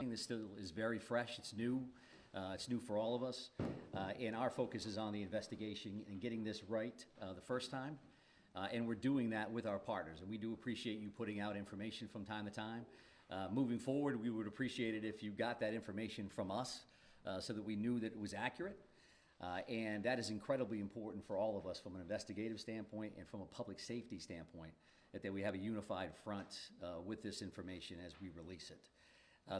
This still is very fresh. It's new. It's new for all of us. And our focus is on the investigation and getting this right the first time. And we're doing that with our partners. And we do appreciate you putting out information from time to time. Moving forward, we would appreciate it if you got that information from us so that we knew that it was accurate. And that is incredibly important for all of us from an investigative standpoint and from a public safety standpoint, that we have a unified front with this information as we release it.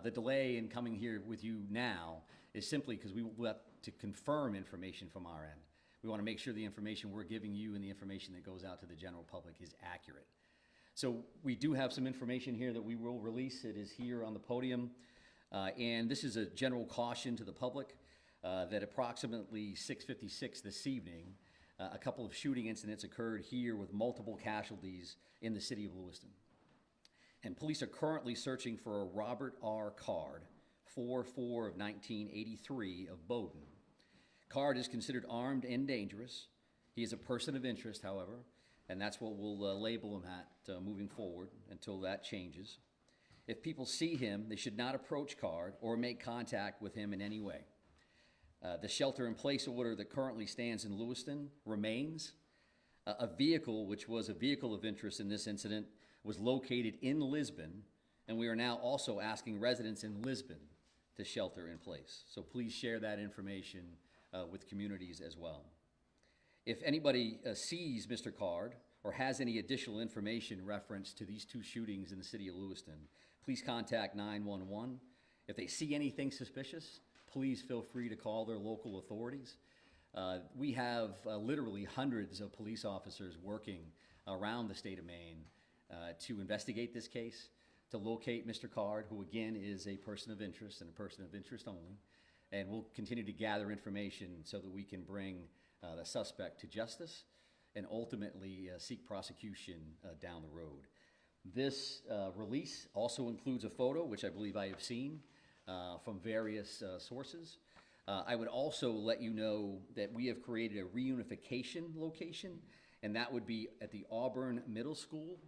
The delay in coming here with you now is simply because we want to confirm information from our end. We want to make sure the information we're giving you and the information that goes out to the general public is accurate. So we do have some information here that we will release. It is here on the podium. And this is a general caution to the public that approximately 6:56 this evening, a couple of shooting incidents occurred here with multiple casualties in the city of Lewiston. And police are currently searching for a Robert R. Card, 4/4 of 1983 of Bowdoin. Card is considered armed and dangerous. He is a person of interest, however, and that's what we'll label him at moving forward until that changes. If people see him, they should not approach Card or make contact with him in any way. The shelter-in-place order that currently stands in Lewiston remains. A vehicle, which was a vehicle of interest in this incident, was located in Lisbon, and we are now also asking residents in Lisbon to shelter in place. So please share that information with communities as well. If anybody sees Mr. Card or has any additional information reference to these two shootings in the city of Lewiston, please contact 911. If they see anything suspicious, please feel free to call their local authorities. We have literally hundreds of police officers working around the state of Maine to investigate this case, to locate Mr. Card, who again is a person of interest and a person of interest only. And we'll continue to gather information so that we can bring the suspect to justice and ultimately seek prosecution down the road. This release also includes a photo, which I believe I have seen from various sources. I would also let you know that we have created a reunification location, and that would be at the Auburn Middle School,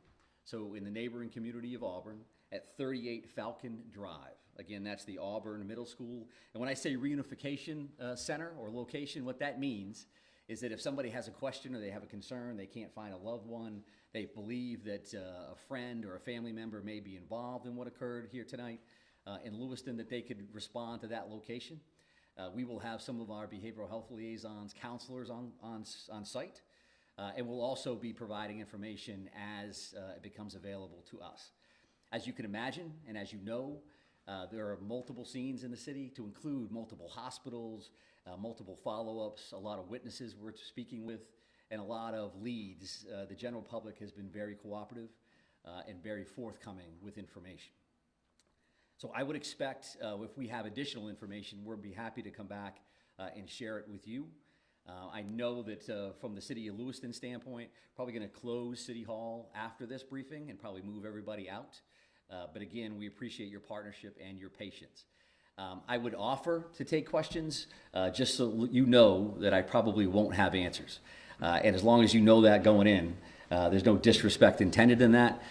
so in the neighboring community of Auburn, at 38 Falcon Drive. Again, that's the Auburn Middle School. And when I say reunification center or location, what that means is that if somebody has a question or they have a concern, they can't find a loved one, they believe that a friend or a family member may be involved in what occurred here tonight in Lewiston, that they could respond to that location. We will have some of our behavioral health liaisons, counselors on site, and we'll also be providing information as it becomes available to us. As you can imagine, and as you know, there are multiple scenes in the city to include multiple hospitals, multiple follow-ups, a lot of witnesses we're speaking with, and a lot of leads. The general public has been very cooperative and very forthcoming with information. So I would expect if we have additional information, we'll be happy to come back and share it with you. I know that from the city of Lewiston standpoint, probably going to close City Hall after this briefing and probably move everybody out. But again, we appreciate your partnership and your patience. I would offer to take questions just so you know that I probably won't have answers. And as long as you know that going in, there's no disrespect intended in that.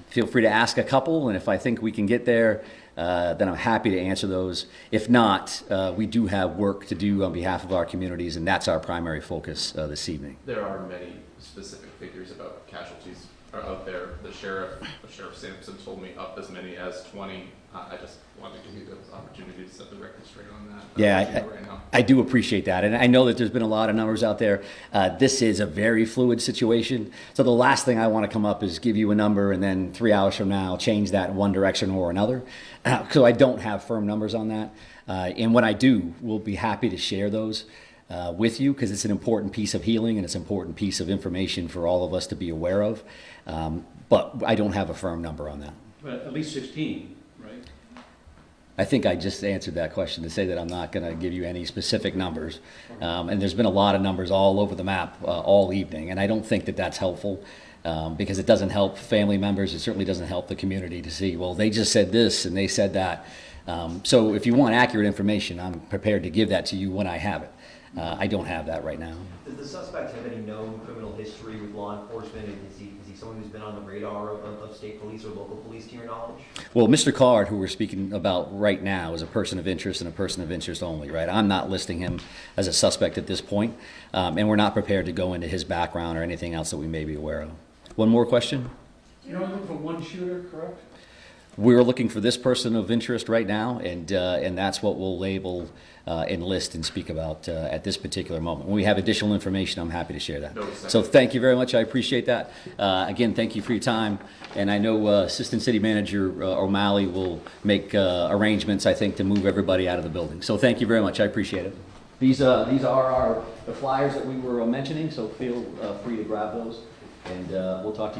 Feel free to ask a couple, and if I think we can get there, then I'm happy to answer those. If not, we do have work to do on behalf of our communities, and that's our primary focus this evening. There are many specific figures about casualties out there. Sheriff Sampson told me up as many as 20. I just wanted to give you the opportunity to set the record straight on that. Yeah, I do appreciate that. And I know that there's been a lot of numbers out there. This is a very fluid situation. So the last thing I want to come up is give you a number and then 3 hours from now change that in one direction or another. So I don't have firm numbers on that. And when I do, we'll be happy to share those with you, because it's an important piece of healing and it's an important piece of information for all of us to be aware of. But I don't have a firm number on that. But at least 16, right? I think I just answered that question to say that I'm not going to give you any specific numbers. And there's been a lot of numbers all over the map all evening, and I don't think that that's helpful because it doesn't help family members. It certainly doesn't help the community to see, well, they just said this and they said that. So if you want accurate information, I'm prepared to give that to you when I have it. I don't have that right now. Does the suspect have any known criminal history with law enforcement? And is he someone who's been on the radar of state police or local police, to your knowledge? Well, Mr. Card, who we're speaking about right now, is a person of interest and a person of interest only, right? I'm not listing him as a suspect at this point, and we're not prepared to go into his background or anything else that we may be aware of. One more question? You're only looking for one shooter, correct? We're looking for this person of interest right now, and that's what we'll label and list and speak about at this particular moment. When we have additional information, I'm happy to share that. So thank you very much. I appreciate that. Again, thank you for your time. And I know Assistant City Manager O'Malley will make arrangements, I think, to move everybody out of the building. So thank you very much. I appreciate it. These are the flyers that we were mentioning, so feel free to grab those, and we'll talk to you.